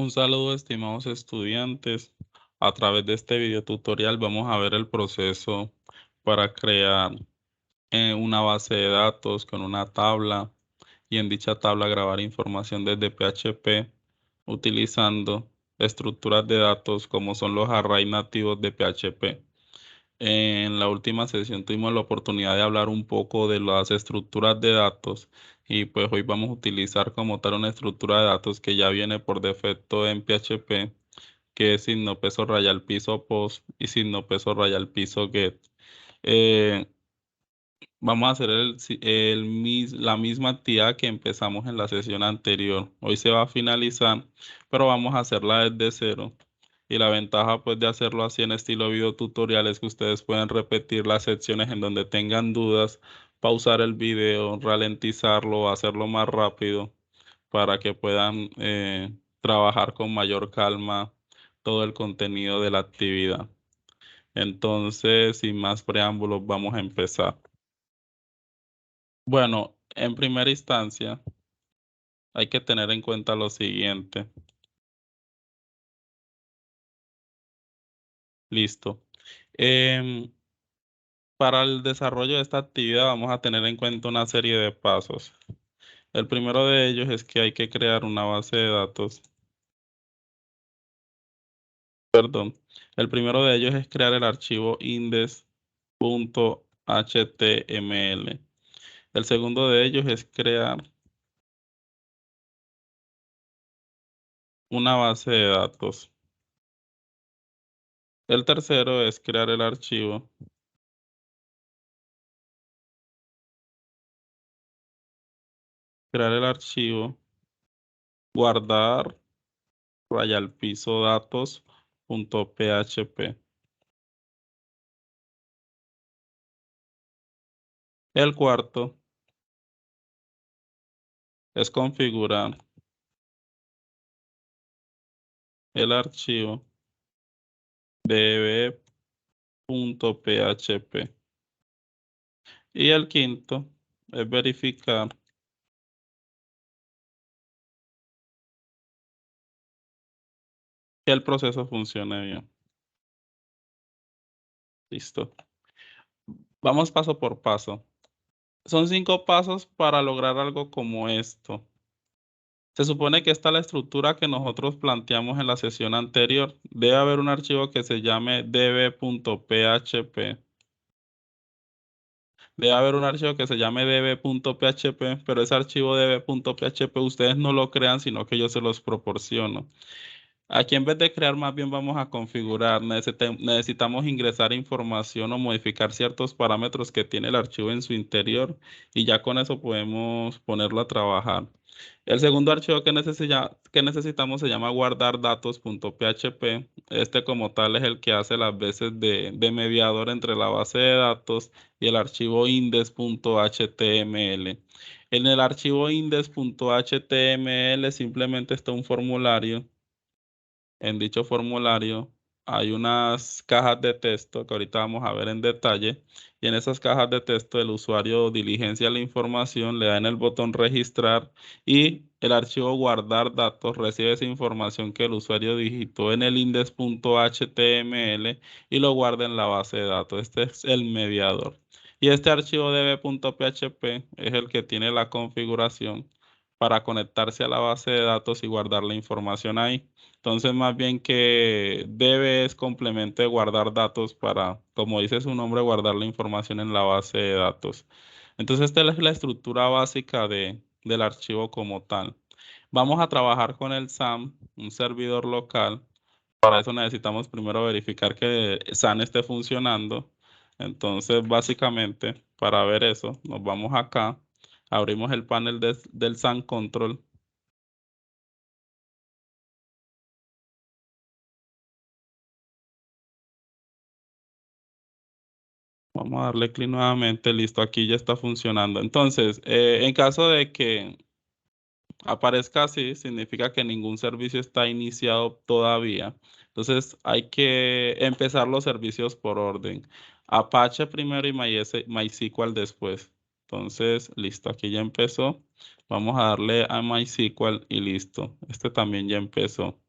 Un saludo, estimados estudiantes. A través de este video tutorial vamos a ver el proceso para crear una base de datos con una tabla y en dicha tabla grabar información desde PHP utilizando estructuras de datos como son los arrays nativos de PHP. En la última sesión tuvimos la oportunidad de hablar un poco de las estructuras de datos y pues hoy vamos a utilizar como tal una estructura de datos que ya viene por defecto en PHP, que es signo peso raya al piso post y signo peso raya al piso get. Eh, Vamos a hacer la misma actividad que empezamos en la sesión anterior. Hoy se va a finalizar, pero vamos a hacerla desde cero. Y la ventaja pues de hacerlo así en estilo video tutorial es que ustedes pueden repetir las secciones en donde tengan dudas, pausar el video, ralentizarlo, hacerlo más rápido para que puedan trabajar con mayor calma todo el contenido de la actividad. Entonces, sin más preámbulos, vamos a empezar. Bueno, en primera instancia, hay que tener en cuenta lo siguiente. Listo. Em, para el desarrollo de esta actividad vamos a tener en cuenta una serie de pasos. El primero de ellos es que hay que crear una base de datos. Perdón. El primero de ellos es crear el archivo index.html. El segundo de ellos es crear una base de datos. El tercero es crear el archivo, guardar raya al piso datos.php. El cuarto es configurar el archivo db.php. Y el quinto es verificar que el proceso funcione bien. Listo. Vamos paso por paso. Son 5 pasos para lograr algo como esto. Se supone que esta es la estructura que nosotros planteamos en la sesión anterior. Debe haber un archivo que se llame db.php. Debe haber un archivo que se llame db.php, pero ese archivo db.php ustedes no lo crean, sino que yo se los proporciono. Aquí en vez de crear, más bien vamos a configurar. Necesitamos ingresar información o modificar ciertos parámetros que tiene el archivo en su interior y ya con eso podemos ponerlo a trabajar. El segundo archivo que necesitamos se llama guardar datos.php. Este como tal es el que hace las veces de mediador entre la base de datos y el archivo index.html. En el archivo index.html simplemente está un formulario. En dicho formulario hay unas cajas de texto que ahorita vamos a ver en detalle y en esas cajas de texto el usuario diligencia la información, le da en el botón registrar y el archivo guardar datos recibe esa información que el usuario digitó en el index.html y lo guarda en la base de datos. Este es el mediador. Y este archivo db.php es el que tiene la configuración para conectarse a la base de datos y guardar la información ahí. Entonces, más bien que debe es complemento de guardar datos para, como dice su nombre, guardar la información en la base de datos. Entonces, esta es la estructura básica del archivo como tal. Vamos a trabajar con el SAM, un servidor local. Para eso necesitamos primero verificar que SAN esté funcionando. Entonces, básicamente, para ver eso, nos vamos acá, abrimos el panel del SAN Control. Vamos a darle clic nuevamente, listo, aquí ya está funcionando. Entonces, en caso de que aparezca así, significa que ningún servicio está iniciado todavía. Entonces, hay que empezar los servicios por orden. Apache primero y MySQL después. Entonces, listo, aquí ya empezó. Vamos a darle a MySQL y listo. Este también ya empezó.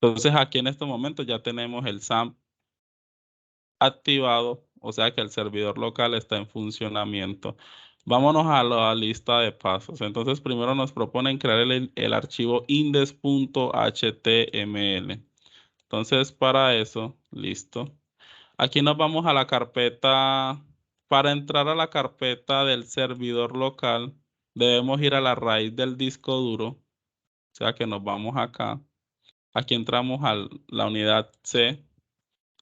Entonces aquí en este momento ya tenemos el SAMP activado, o sea que el servidor local está en funcionamiento. Vámonos a la lista de pasos. Entonces primero nos proponen crear el archivo index.html. Entonces para eso, listo. Aquí nos vamos a la carpeta. Para entrar a la carpeta del servidor local, debemos ir a la raíz del disco duro. O sea que nos vamos acá. Aquí entramos a la unidad C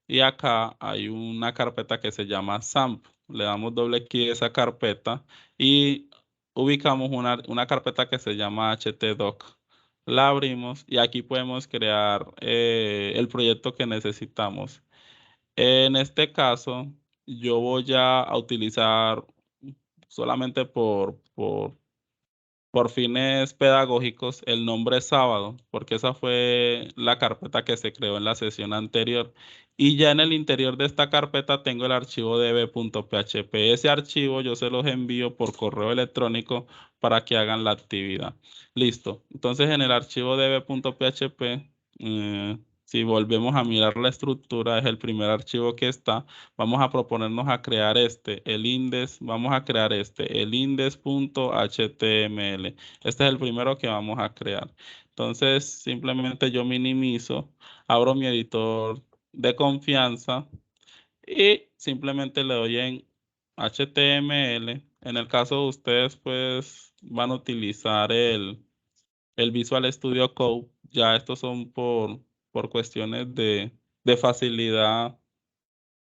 y acá hay una carpeta que se llama SAMP. Le damos doble clic a esa carpeta y ubicamos una carpeta que se llama htdoc. La abrimos y aquí podemos crear el proyecto que necesitamos. En este caso, yo voy a utilizar solamente por fines pedagógicos el nombre sábado, porque esa fue la carpeta que se creó en la sesión anterior. Y ya en el interior de esta carpeta tengo el archivo db.php. Ese archivo yo se los envío por correo electrónico para que hagan la actividad. Listo. Entonces en el archivo db.php, si volvemos a mirar la estructura, es el primer archivo que está. Vamos a proponernos a crear el index, vamos a crear el index.html. Este es el primero que vamos a crear. Entonces, simplemente yo minimizo, abro mi editor de confianza y simplemente le doy en HTML. En el caso de ustedes, pues van a utilizar el Visual Studio Code. Ya estos son por cuestiones de facilidad,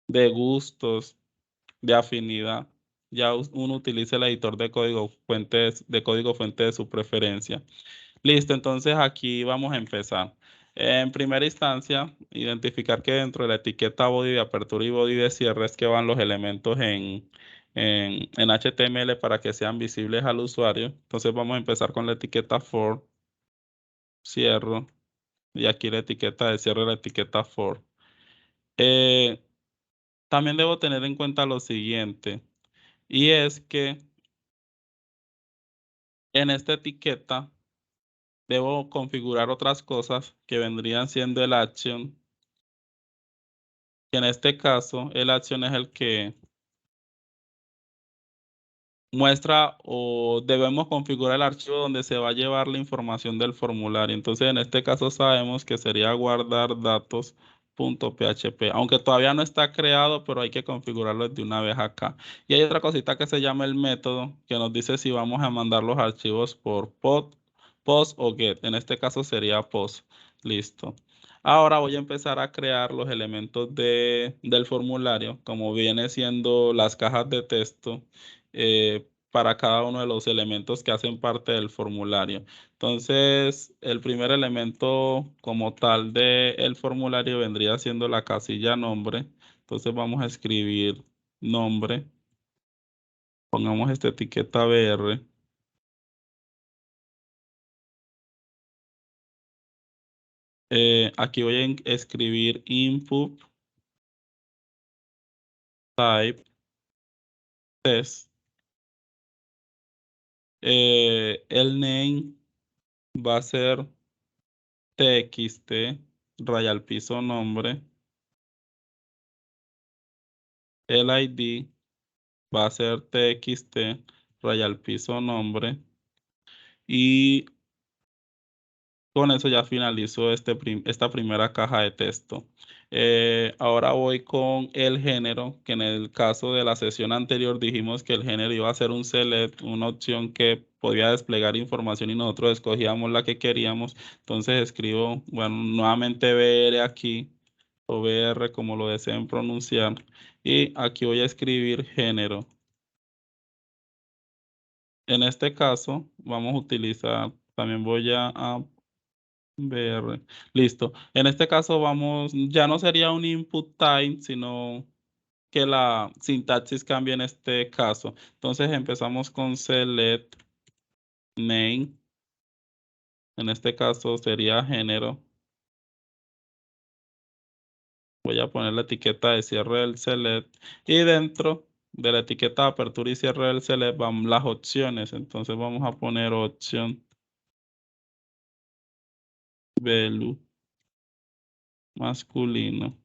de gustos, de afinidad. Ya uno utiliza el editor de código fuente de su preferencia. Listo, entonces aquí vamos a empezar. En primera instancia, identificar que dentro de la etiqueta body de apertura y body de cierre es que van los elementos en HTML para que sean visibles al usuario. Entonces vamos a empezar con la etiqueta for, cierro, y aquí la etiqueta de cierre, la etiqueta for. Eh, También debo tener en cuenta lo siguiente, y es que en esta etiqueta debo configurar otras cosas que vendrían siendo el action, que en este caso el action es el que muestra o debemos configurar el archivo donde se va a llevar la información del formulario. Entonces, en este caso sabemos que sería guardar datos.php, aunque todavía no está creado, pero hay que configurarlo de una vez acá. Y hay otra cosita que se llama el método, que nos dice si vamos a mandar los archivos por post o get. En este caso sería post. Listo. Ahora voy a empezar a crear los elementos del formulario, como viene siendo las cajas de texto para cada uno de los elementos que hacen parte del formulario. Entonces, el primer elemento como tal del formulario vendría siendo la casilla nombre. Entonces vamos a escribir nombre. Pongamos esta etiqueta BR. Aquí voy a escribir input type test. El name va a ser txt, raya al piso nombre. El ID va a ser txt, raya al piso nombre. Y con eso ya finalizo esta primera caja de texto. Ahora voy con el género, que en el caso de la sesión anterior dijimos que el género iba a ser un select, una opción que podía desplegar información y nosotros escogíamos la que queríamos. Entonces escribo, bueno, nuevamente BR aquí, o BR como lo deseen pronunciar. Y aquí voy a escribir género. En este caso, vamos a utilizar, también voy a BR. Listo. En este caso vamos, ya no sería un input time, sino que la sintaxis cambia en este caso. Entonces empezamos con select name. En este caso sería género. Voy a poner la etiqueta de cierre del select. Y dentro de la etiqueta de apertura y cierre del select van las opciones. Entonces vamos a poner opción value. masculino.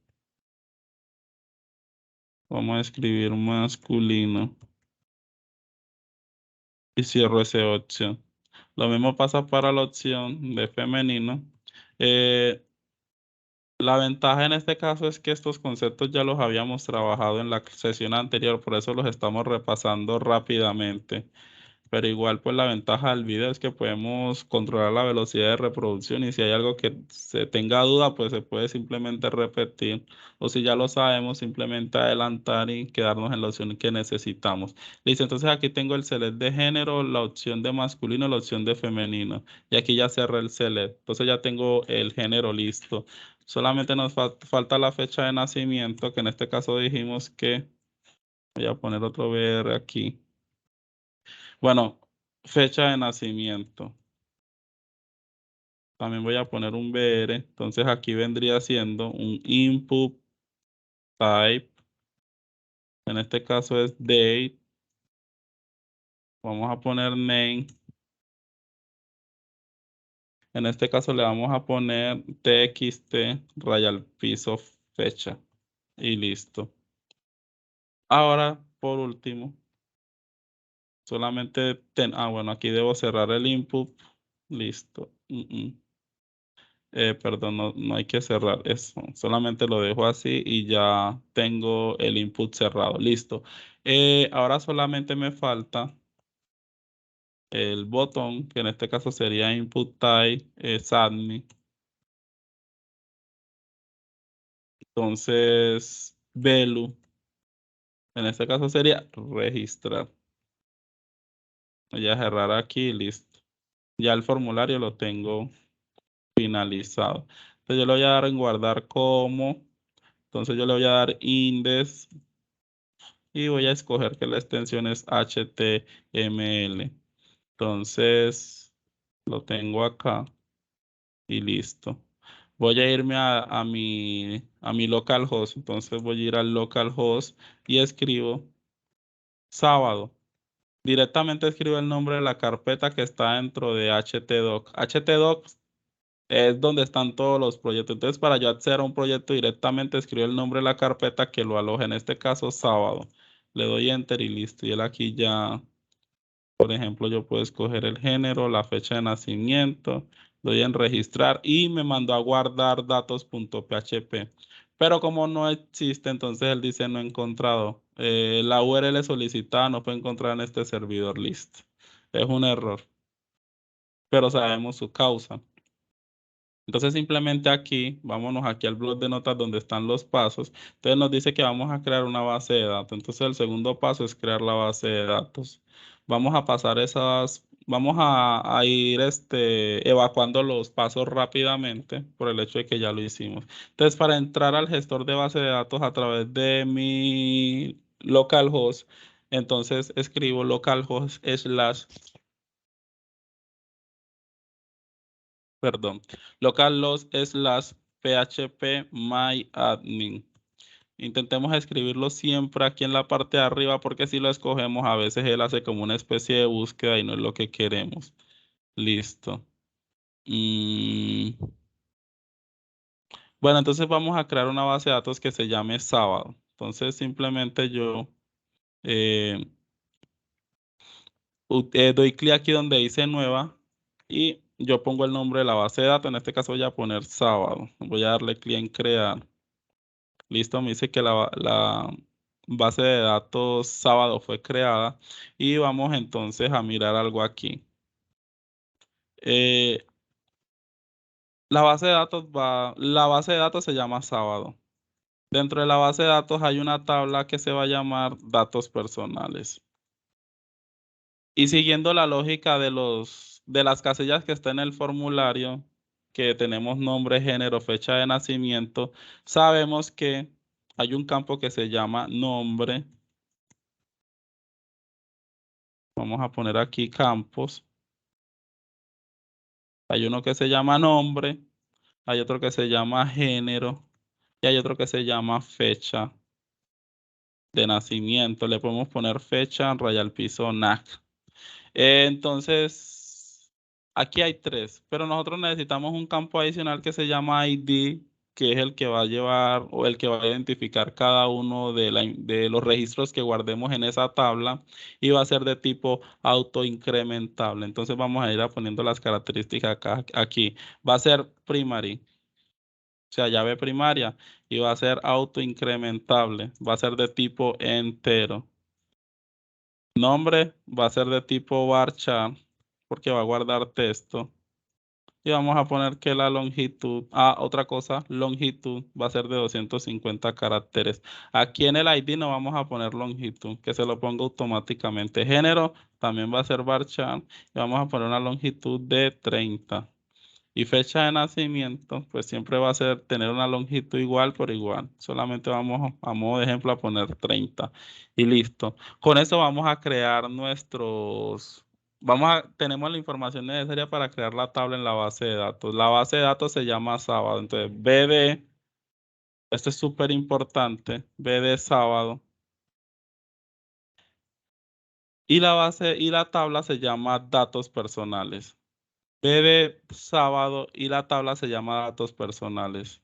Vamos a escribir masculino y cierro esa opción. Lo mismo pasa para la opción de femenino. La ventaja en este caso es que estos conceptos ya los habíamos trabajado en la sesión anterior, por eso los estamos repasando rápidamente. Pero igual, pues la ventaja del video es que podemos controlar la velocidad de reproducción y si hay algo que se tenga duda, pues se puede simplemente repetir. O si ya lo sabemos, simplemente adelantar y quedarnos en la opción que necesitamos. Listo, entonces aquí tengo el select de género, la opción de masculino, la opción de femenino. Y aquí ya cerré el select. Entonces ya tengo el género listo. Solamente nos falta la fecha de nacimiento, que en este caso dijimos que, voy a poner otro BR aquí. Bueno, fecha de nacimiento. También voy a poner un BR. Entonces aquí vendría siendo un input type. En este caso es date. Vamos a poner name. En este caso le vamos a poner txt raya al piso fecha. Y listo. Ahora, por último, solamente bueno, aquí debo cerrar el input. Listo. Perdón, no hay que cerrar eso. Solamente lo dejo así y ya tengo el input cerrado. Listo. Ahora solamente me falta el botón, que en este caso sería input type admin. Entonces, value, en este caso sería registrar. Voy a cerrar aquí, listo. Ya el formulario lo tengo finalizado. Entonces yo le voy a dar en guardar como. Entonces yo le voy a dar index y voy a escoger que la extensión es HTML. Entonces lo tengo acá y listo. Voy a irme a mi localhost. Entonces voy a ir al localhost y escribo sábado. Directamente escribo el nombre de la carpeta que está dentro de htdoc. Htdoc es donde están todos los proyectos. Entonces, para yo acceder a un proyecto directamente, escribo el nombre de la carpeta que lo aloja. En este caso, sábado. Le doy enter y listo. Y él aquí ya, por ejemplo, yo puedo escoger el género, la fecha de nacimiento, doy en registrar y me mandó a guardar datos.php. Pero como no existe, entonces él dice no encontrado. La URL solicitada no puede encontrar en este servidor. Listo. Es un error, pero sabemos su causa. Entonces simplemente aquí, vámonos aquí al blog de notas donde están los pasos. Entonces nos dice que vamos a crear una base de datos. Entonces el segundo paso es crear la base de datos. Vamos a pasar vamos a ir evacuando los pasos rápidamente por el hecho de que ya lo hicimos. Entonces para entrar al gestor de base de datos a través de mi localhost, entonces escribo localhost slash, perdón, localhost slash php myadmin. Intentemos escribirlo siempre aquí en la parte de arriba porque si lo escogemos a veces él hace como una especie de búsqueda y no es lo que queremos. Listo. Mm, Bueno, entonces vamos a crear una base de datos que se llame sábado. Entonces simplemente yo eh, doy clic aquí donde dice nueva y yo pongo el nombre de la base de datos. En este caso voy a poner sábado. Voy a darle clic en crear. Listo, me dice que la base de datos sábado fue creada y vamos entonces a mirar algo aquí. Eh, la base de datos se llama sábado. Dentro de la base de datos hay una tabla que se va a llamar datos personales. Y siguiendo la lógica de las casillas que está en el formulario, que tenemos nombre, género, fecha de nacimiento, sabemos que hay un campo que se llama nombre. Vamos a poner aquí campos. Hay uno que se llama nombre, hay otro que se llama género y hay otro que se llama fecha de nacimiento. Le podemos poner fecha, raya al piso, NAC. Entonces, aquí hay tres, pero nosotros necesitamos un campo adicional que se llama ID que es el que va a llevar o el que va a identificar cada uno de los registros que guardemos en esa tabla y va a ser de tipo autoincrementable. Entonces vamos a ir a poniendo las características acá, aquí. Va a ser primary, o sea, llave primaria, y va a ser autoincrementable, va a ser de tipo entero. Nombre va a ser de tipo varchar, porque va a guardar texto. Y vamos a poner que la longitud, otra cosa, longitud va a ser de 250 caracteres. Aquí en el ID no vamos a poner longitud, que se lo ponga automáticamente. Género también va a ser varchar y vamos a poner una longitud de 30. Y fecha de nacimiento, pues siempre va a ser tener una longitud igual por igual. Solamente vamos a modo de ejemplo a poner 30 y listo. Con eso vamos a crear tenemos la información necesaria para crear la tabla en la base de datos. La base de datos se llama sábado. Entonces, BD, esto es súper importante, BD sábado. Y la tabla se llama datos personales. BD sábado y la tabla se llama datos personales.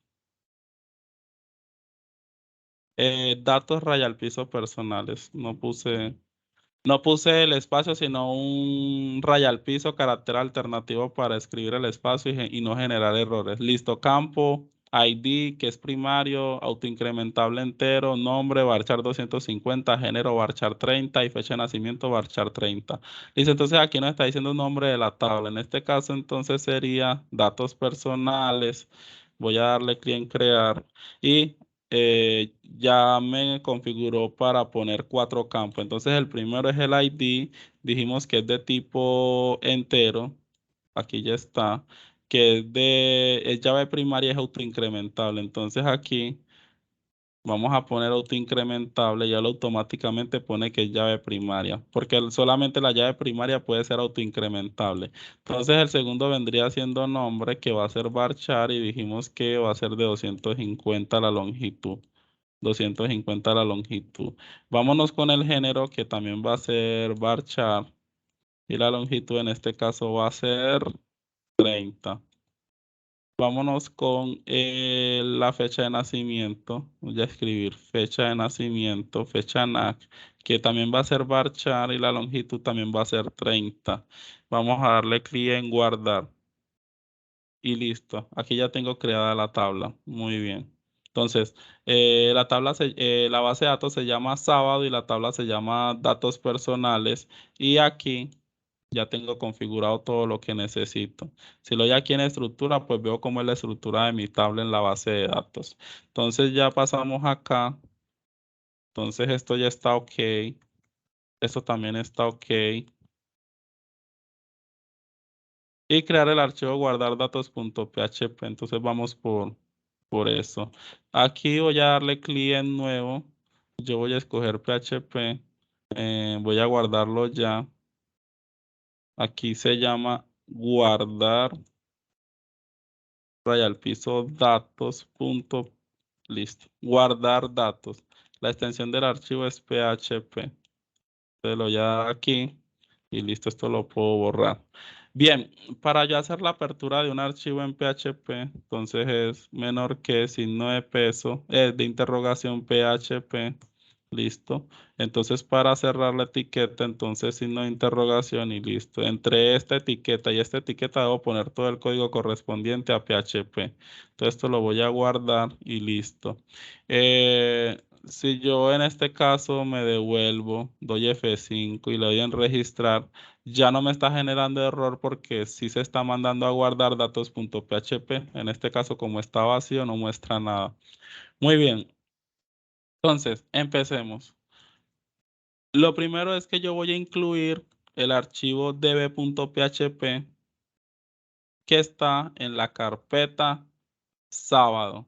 Datos raya al piso personales. No puse el espacio, sino un raya al piso, carácter alternativo para escribir el espacio y no generar errores. Listo, campo, ID, que es primario, autoincrementable entero, nombre, varchar 250, género, varchar 30 y fecha de nacimiento, varchar 30. Listo, entonces aquí nos está diciendo un nombre de la tabla. En este caso, entonces sería datos personales. Voy a darle clic en crear y ya me configuró para poner 4 campos. Entonces el primero es el ID, dijimos que es de tipo entero, aquí ya está, que es llave primaria, es autoincrementable. Entonces aquí vamos a poner autoincrementable, ya lo automáticamente pone que es llave primaria, porque solamente la llave primaria puede ser autoincrementable. Entonces el segundo vendría siendo nombre, que va a ser varchar, y dijimos que va a ser de 250 la longitud. 250 la longitud. Vámonos con el género, que también va a ser varchar, y la longitud en este caso va a ser 30. Vámonos con la fecha de nacimiento. Voy a escribir fecha de nacimiento, fecha NAC, que también va a ser varchar y la longitud también va a ser 30. Vamos a darle clic en guardar y listo. Aquí ya tengo creada la tabla. Muy bien. Entonces, la base de datos se llama sábado y la tabla se llama datos personales. Y aquí ya tengo configurado todo lo que necesito. Si lo doy aquí en estructura, pues veo cómo es la estructura de mi tabla en la base de datos. Entonces ya pasamos acá. Entonces esto ya está ok. Esto también está ok. Y crear el archivo guardar datos.php. Entonces vamos por eso. Aquí voy a darle clic en nuevo. Yo voy a escoger PHP. Voy a guardarlo ya. Aquí se llama guardar raya al piso datos. Listo. Guardar datos. La extensión del archivo es PHP. Se lo ya aquí y listo, esto lo puedo borrar. Bien, para yo hacer la apertura de un archivo en PHP, entonces es menor que signo de peso, de interrogación PHP, listo. Entonces para cerrar la etiqueta, entonces signo de interrogación y listo. Entre esta etiqueta y esta etiqueta debo poner todo el código correspondiente a PHP. Entonces esto lo voy a guardar y listo. Si yo en este caso me devuelvo, doy F5 y le doy en registrar, ya no me está generando error porque sí se está mandando a guardar datos.php. En este caso, como está vacío, no muestra nada. Muy bien. Entonces, empecemos. Lo primero es que yo voy a incluir el archivo db.php que está en la carpeta sábado.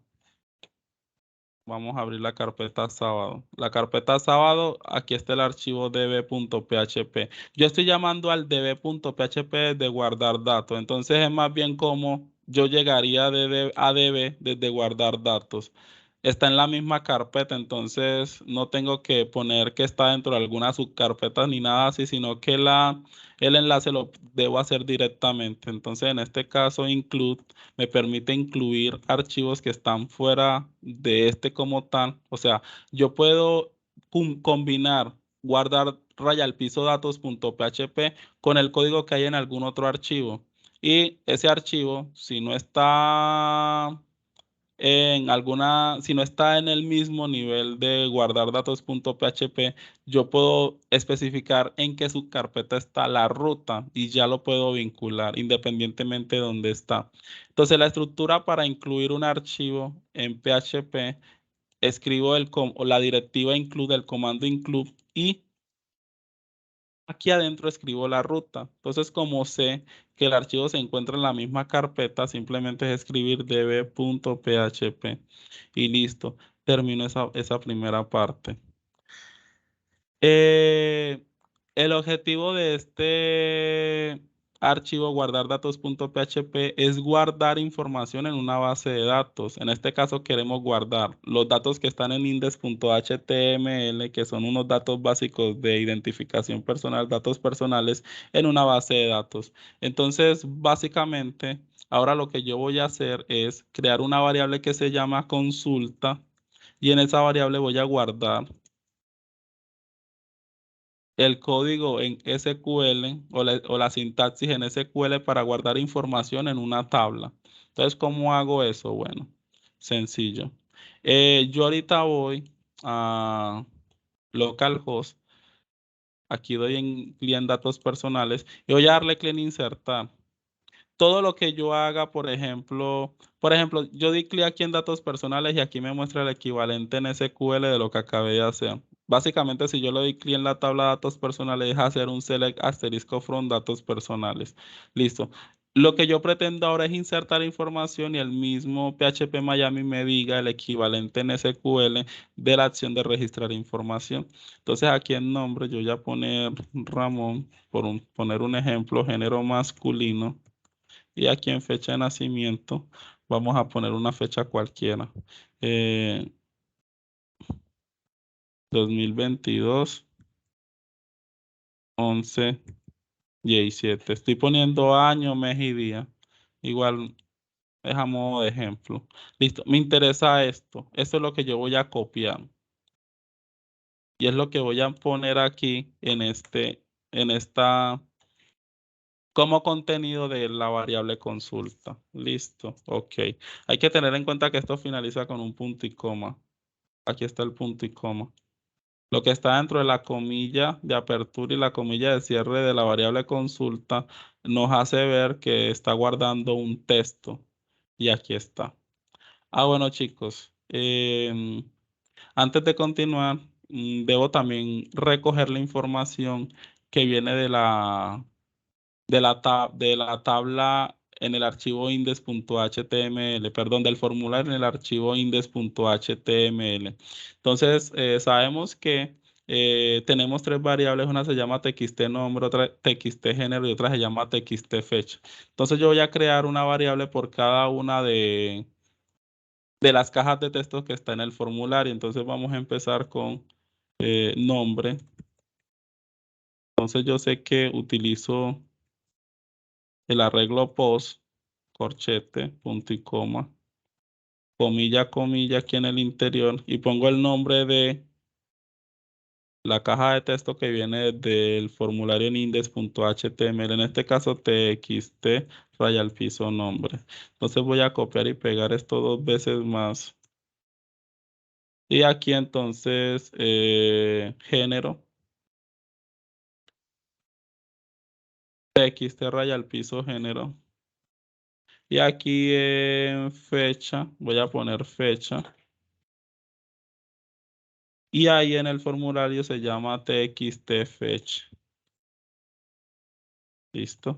Vamos a abrir la carpeta sábado. La carpeta sábado, aquí está el archivo db.php. Yo estoy llamando al db.php de guardar datos. Entonces es más bien como yo llegaría a db desde guardar datos. está en la misma carpeta, entonces no tengo que poner que está dentro de alguna subcarpeta ni nada así, sino que el enlace lo debo hacer directamente. Entonces, en este caso, include me permite incluir archivos que están fuera de este como tal. O sea, yo puedo combinar, guardar raya al piso datos.php con el código que hay en algún otro archivo. Y ese archivo, si no está si no está en el mismo nivel de guardar datos.php, yo puedo especificar en qué subcarpeta está la ruta y ya lo puedo vincular independientemente de dónde está. Entonces, la estructura para incluir un archivo en PHP, escribo la directiva include, el comando include y aquí adentro escribo la ruta. Entonces, como sé que el archivo se encuentra en la misma carpeta, simplemente es escribir db.php y listo. Termino esa primera parte. Eh, el objetivo de este archivo guardar datos.php es guardar información en una base de datos. En este caso queremos guardar los datos que están en index.html, que son unos datos básicos de identificación personal, datos personales, en una base de datos. Entonces, básicamente, ahora lo que yo voy a hacer es crear una variable que se llama consulta y en esa variable voy a guardar el código en SQL o la sintaxis en SQL para guardar información en una tabla. Entonces, ¿cómo hago eso? Bueno, sencillo. Yo ahorita voy a localhost, aquí doy en clic datos personales y voy a darle clic en insertar. Todo lo que yo haga, por ejemplo, yo di clic aquí en datos personales y aquí me muestra el equivalente en SQL de lo que acabé de hacer. Básicamente, si yo le doy clic en la tabla de datos personales, es hacer un select asterisco from datos personales. Listo. Lo que yo pretendo ahora es insertar información y el mismo PHP Miami me diga el equivalente en SQL de la acción de registrar información. Entonces, aquí en nombre, yo voy a poner Ramón, poner un ejemplo, género masculino. Y aquí en fecha de nacimiento vamos a poner una fecha cualquiera. Eh, 2022, 11, 17. Estoy poniendo año, mes y día. Igual es a modo de ejemplo. Listo. Me interesa esto. Esto es lo que yo voy a copiar. Y es lo que voy a poner aquí en esta, como contenido de la variable consulta. Listo. Ok. Hay que tener en cuenta que esto finaliza con un punto y coma. Aquí está el punto y coma. Lo que está dentro de la comilla de apertura y la comilla de cierre de la variable consulta nos hace ver que está guardando un texto. Y aquí está. Bueno, chicos, antes de continuar, debo también recoger la información que viene de la tabla en el archivo index.html, perdón, del formulario en el archivo index.html. Entonces, sabemos que tenemos tres variables, una se llama txt nombre, otra txt género y otra se llama txt fecha. Entonces, yo voy a crear una variable por cada una de las cajas de texto que está en el formulario. Entonces, vamos a empezar con nombre. Entonces, yo sé que utilizo el arreglo post, corchete, punto y coma, comilla, comilla aquí en el interior y pongo el nombre de la caja de texto que viene del formulario en index.html, en este caso txt raya al piso nombre. Entonces voy a copiar y pegar esto dos veces más. Y aquí entonces género, txt raya al piso género. Y aquí en fecha, voy a poner fecha. Y ahí en el formulario se llama txt-fetch. ¿Listo?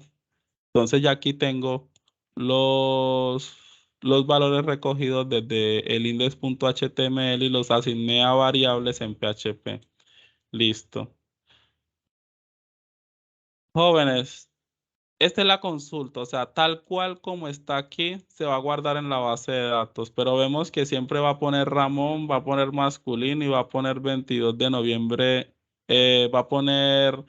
Entonces ya aquí tengo los, los valores recogidos desde el index.html y los asigné a variables en PHP. Listo. Jóvenes, Esta es la consulta, o sea, tal cual como está aquí, se va a guardar en la base de datos, pero vemos que siempre va a poner Ramón, va a poner masculino y va a poner 22 de noviembre, va a poner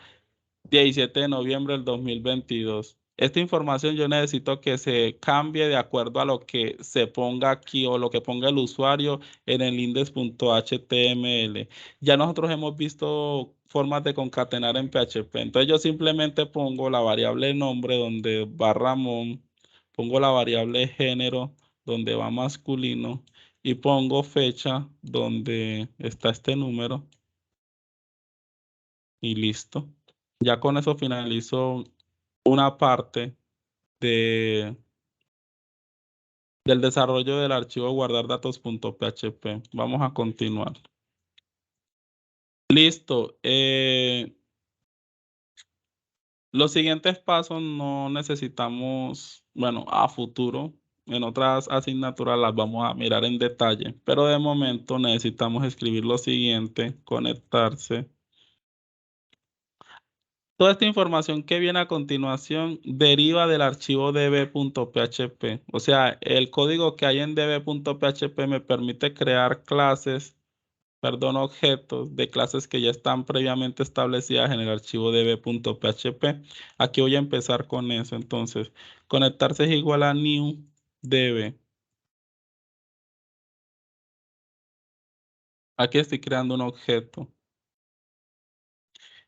17 de noviembre del 2022. Esta información yo necesito que se cambie de acuerdo a lo que se ponga aquí o lo que ponga el usuario en el index.html. Ya nosotros hemos visto formas de concatenar en PHP. Entonces yo simplemente pongo la variable nombre donde va Ramón, pongo la variable género donde va masculino y pongo fecha donde está este número y listo. Ya con eso finalizo una parte de, del desarrollo del archivo guardar datos.php. Vamos a continuar. Listo. Los siguientes pasos no necesitamos, bueno, a futuro, en otras asignaturas las vamos a mirar en detalle, pero de momento necesitamos escribir lo siguiente, conectarse. Toda esta información que viene a continuación deriva del archivo db.php. O sea, el código que hay en db.php me permite crear clases, perdón, objetos de clases que ya están previamente establecidas en el archivo db.php. Aquí voy a empezar con eso. Entonces, conectarse es igual a new db. Aquí estoy creando un objeto.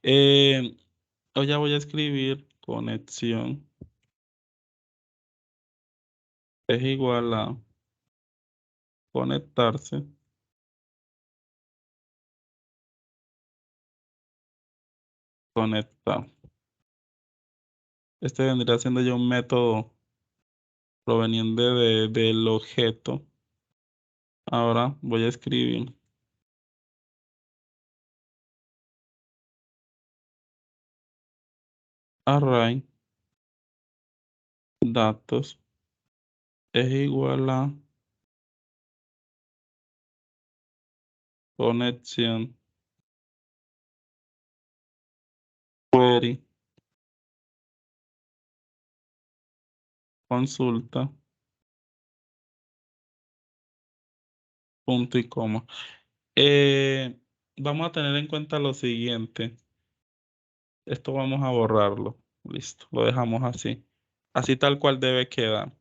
Eh, Hoy ya voy a escribir conexión es igual a conectarse. Conectar. Este vendría siendo ya un método proveniente del objeto. Ahora voy a escribir array datos es igual a conexión query consulta punto y coma. Eh, Vamos a tener en cuenta lo siguiente. Esto vamos a borrarlo. Listo, lo dejamos así. Así tal cual debe quedar.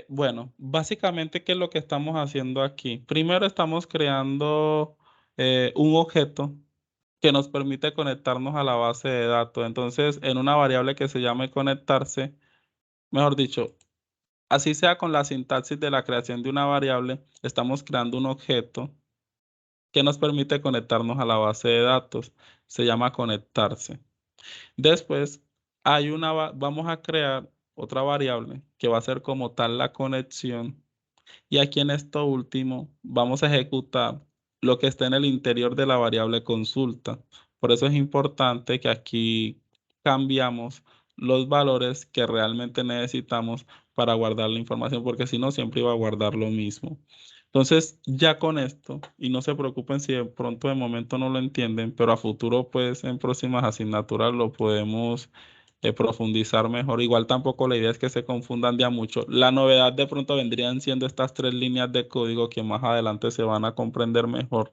Bueno, básicamente, ¿qué es lo que estamos haciendo aquí? Primero estamos creando un objeto que nos permite conectarnos a la base de datos. Entonces, en una variable que se llame conectarse, mejor dicho, así sea con la sintaxis de la creación de una variable, estamos creando un objeto que nos permite conectarnos a la base de datos. Se llama conectarse. Después, vamos a crear otra variable que va a ser como tal la conexión. Y aquí en esto último vamos a ejecutar lo que está en el interior de la variable consulta. Por eso es importante que aquí cambiamos los valores que realmente necesitamos para guardar la información, porque si no, siempre iba a guardar lo mismo. Entonces, ya con esto, y no se preocupen si de pronto de momento no lo entienden, pero a futuro, pues en próximas asignaturas lo podemos profundizar mejor. Igual tampoco la idea es que se confundan de a mucho. La novedad de pronto vendrían siendo estas tres líneas de código que más adelante se van a comprender mejor.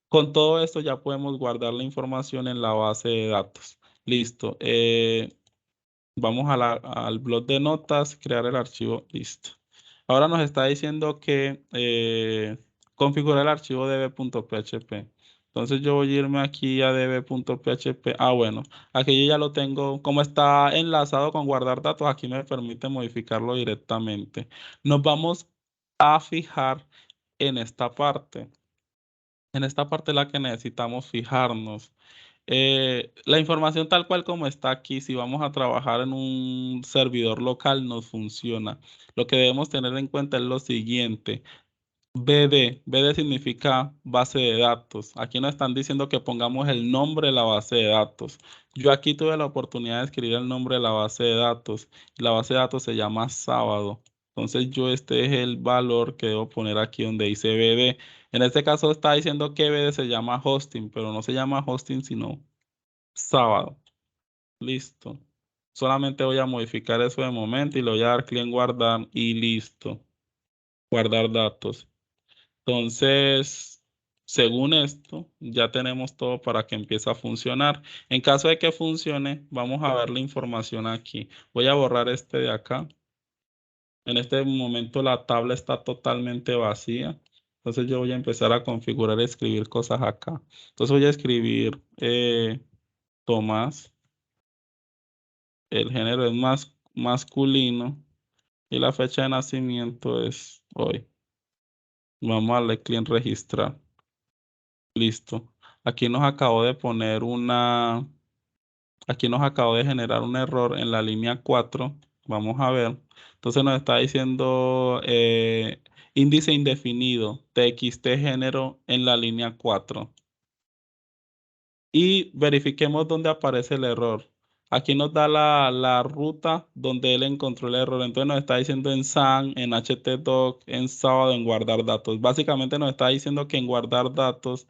Con todo esto ya podemos guardar la información en la base de datos. Listo. Vamos a al blog de notas, crear el archivo, listo. Ahora nos está diciendo que configurar el archivo db.php. Entonces yo voy a irme aquí a db.php. Ah, bueno, aquí yo ya lo tengo. Como está enlazado con guardar datos, aquí me permite modificarlo directamente. Nos vamos a fijar en esta parte. En esta parte es la que necesitamos fijarnos. La información tal cual como está aquí, si vamos a trabajar en un servidor local, nos funciona. Lo que debemos tener en cuenta es lo siguiente. BD significa base de datos. Aquí nos están diciendo que pongamos el nombre de la base de datos. Yo aquí tuve la oportunidad de escribir el nombre de la base de datos. La base de datos se llama sábado. Entonces yo este es el valor que debo poner aquí donde dice BD. En este caso está diciendo que BD se llama hosting, pero no se llama hosting sino sábado. Listo. Solamente voy a modificar eso de momento y le voy a dar clic en guardar y listo. Guardar datos. Entonces, según esto, ya tenemos todo para que empiece a funcionar. En caso de que funcione, vamos a ver la información aquí. Voy a borrar este de acá. En este momento la tabla está totalmente vacía. Entonces yo voy a empezar a configurar y escribir cosas acá. Entonces voy a escribir Tomás. El género es masculino y la fecha de nacimiento es hoy. Vamos a darle clic en registrar. Listo. Aquí nos acabo de poner aquí nos acabo de generar un error en la línea 4. Vamos a ver. Entonces nos está diciendo índice indefinido, TXT género en la línea 4. Y verifiquemos dónde aparece el error. Aquí nos da la ruta donde él encontró el error. Entonces nos está diciendo en SAN, en htdoc, en sábado, en guardar datos. Básicamente nos está diciendo que en guardar datos,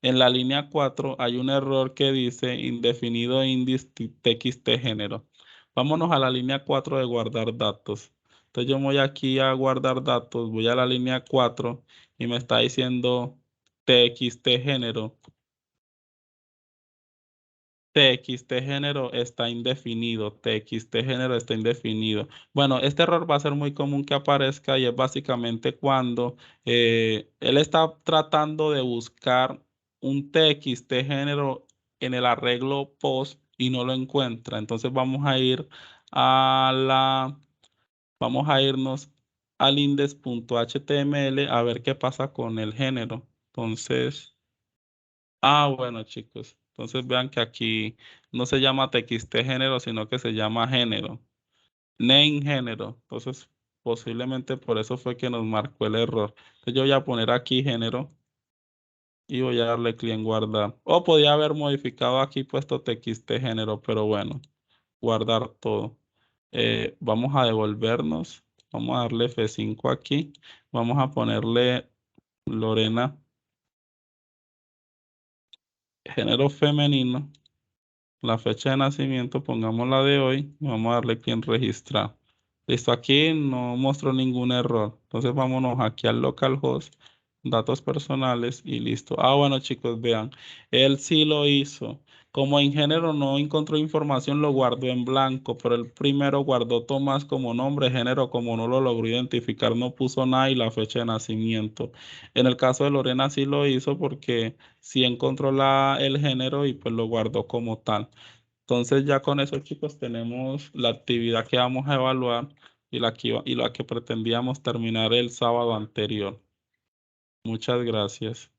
en la línea 4 hay un error que dice indefinido índice txt género. Vámonos a la línea 4 de guardar datos. Entonces yo voy aquí a guardar datos, voy a la línea 4 y me está diciendo txt género. TXT género está indefinido. TXT género está indefinido. Bueno, este error va a ser muy común que aparezca y es básicamente cuando él está tratando de buscar un TXT género en el arreglo post y no lo encuentra. Entonces vamos a irnos al index.html a ver qué pasa con el género. Entonces, bueno, chicos. Entonces vean que aquí no se llama TXT género, sino que se llama género. Name género. Entonces, posiblemente por eso fue que nos marcó el error. Entonces yo voy a poner aquí género y voy a darle clic en guardar. O podía haber modificado aquí puesto TXT género, pero bueno, guardar todo. Vamos a devolvernos. Vamos a darle F5 aquí. Vamos a ponerle Lorena, género femenino. La fecha de nacimiento, pongamos la de hoy, y vamos a darle clic en registrar. Listo, aquí no mostró ningún error. Entonces vámonos aquí al localhost, datos personales y listo. Bueno, chicos, vean, él sí lo hizo. Como en género no encontró información, lo guardó en blanco, pero el primero guardó Tomás como nombre, género como no lo logró identificar, no puso nada y la fecha de nacimiento. En el caso de Lorena sí lo hizo porque sí encontró el género y pues lo guardó como tal. Entonces ya con eso, chicos, tenemos la actividad que vamos a evaluar y la que pretendíamos terminar el sábado anterior. Muchas gracias.